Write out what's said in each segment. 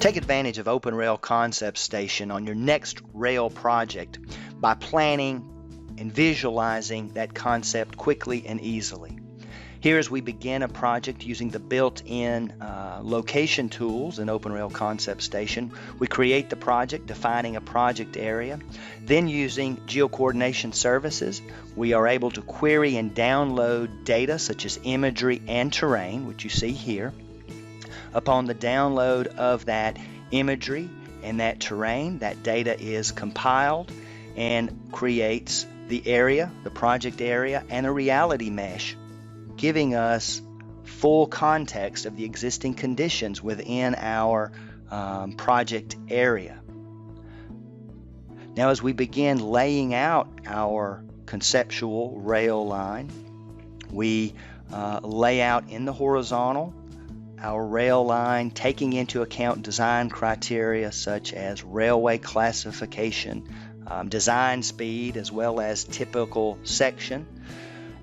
Take advantage of OpenRail ConceptStation on your next rail project by planning and visualizing that concept quickly and easily. Here, as we begin a project using the built-in location tools in OpenRail ConceptStation, we create the project, defining a project area. Then, using geocoordination services, we are able to query and download data such as imagery and terrain, which you see here. Upon the download of that imagery and that terrain, that data is compiled and creates the area, the project area, and a reality mesh, giving us full context of the existing conditions within our project area. Now, as we begin laying out our conceptual rail line, we lay out in the horizontal our rail line, taking into account design criteria such as railway classification, design speed, as well as typical section.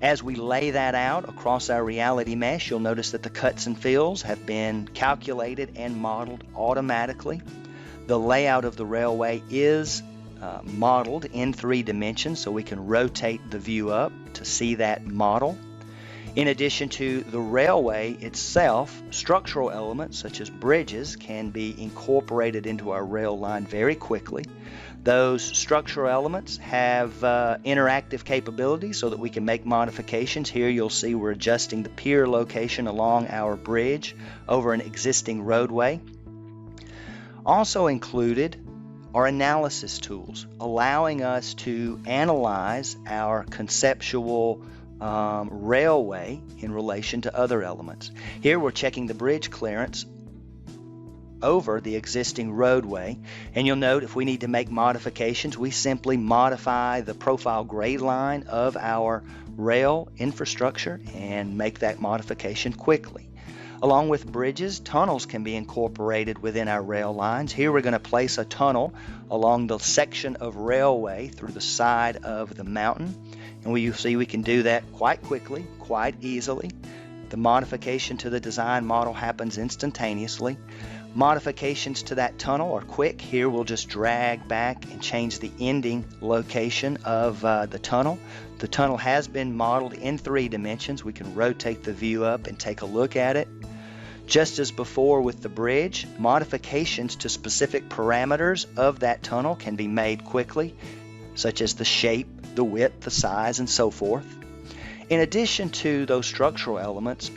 As we lay that out across our reality mesh, you'll notice that the cuts and fills have been calculated and modeled automatically. The layout of the railway is modeled in 3 dimensions, so we can rotate the view up to see that model. In addition to the railway itself, structural elements such as bridges can be incorporated into our rail line very quickly. Those structural elements have interactive capabilities so that we can make modifications. Here you'll see we're adjusting the pier location along our bridge over an existing roadway. Also included are analysis tools, allowing us to analyze our conceptual railway in relation to other elements. Here we're checking the bridge clearance over the existing roadway, and you'll note if we need to make modifications, we simply modify the profile grade line of our rail infrastructure and make that modification quickly. Along with bridges, tunnels can be incorporated within our rail lines. Here we're going to place a tunnel along the section of railway through the side of the mountain, and you see we can do that quite quickly, quite easily. The modification to the design model happens instantaneously. Modifications to that tunnel are quick. Here we'll just drag back and change the ending location of the tunnel. The tunnel has been modeled in 3 dimensions. We can rotate the view up and take a look at it. Just as before with the bridge, modifications to specific parameters of that tunnel can be made quickly, such as the shape, the width, the size, and so forth. In addition to those structural elements,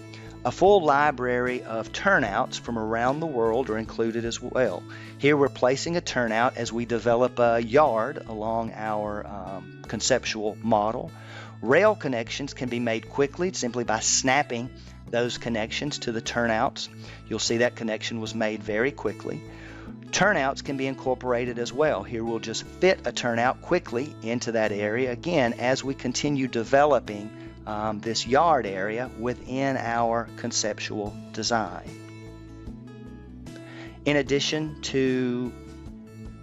a full library of turnouts from around the world are included as well. Here we're placing a turnout as we develop a yard along our conceptual model. Rail connections can be made quickly simply by snapping those connections to the turnouts. You'll see that connection was made very quickly. Turnouts can be incorporated as well. Here we'll just fit a turnout quickly into that area, again, as we continue developing this yard area within our conceptual design. In addition to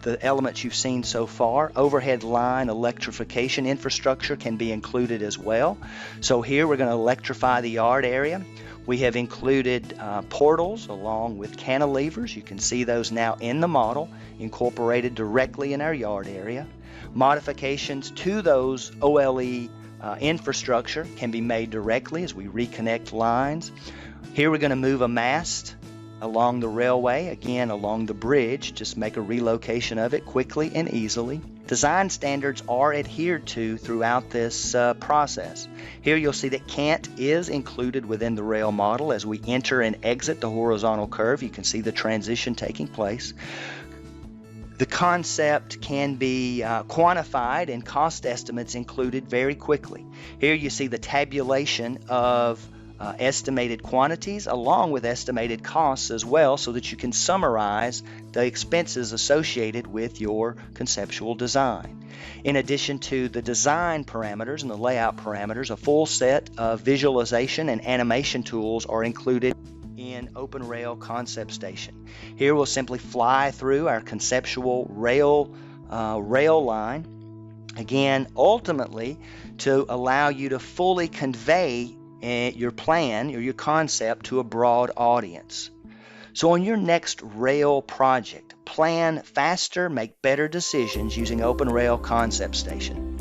the elements you've seen so far, overhead line electrification infrastructure can be included as well. So here we're going to electrify the yard area. We have included portals along with cantilevers. You can see those now in the model, incorporated directly in our yard area. Modifications to those OLE infrastructure can be made directly as we reconnect lines. Here we're going to move a mast along the railway, again along the bridge, just make a relocation of it quickly and easily. Design standards are adhered to throughout this process. Here you'll see that cant is included within the rail model. As we enter and exit the horizontal curve, you can see the transition taking place. The concept can be quantified and cost estimates included very quickly. Here you see the tabulation of estimated quantities along with estimated costs as well, so that you can summarize the expenses associated with your conceptual design. In addition to the design parameters and the layout parameters, a full set of visualization and animation tools are included in OpenRail ConceptStation. Here we'll simply fly through our conceptual rail line, again ultimately to allow you to fully convey your plan or your concept to a broad audience. So on your next rail project, plan faster, make better decisions using OpenRail ConceptStation.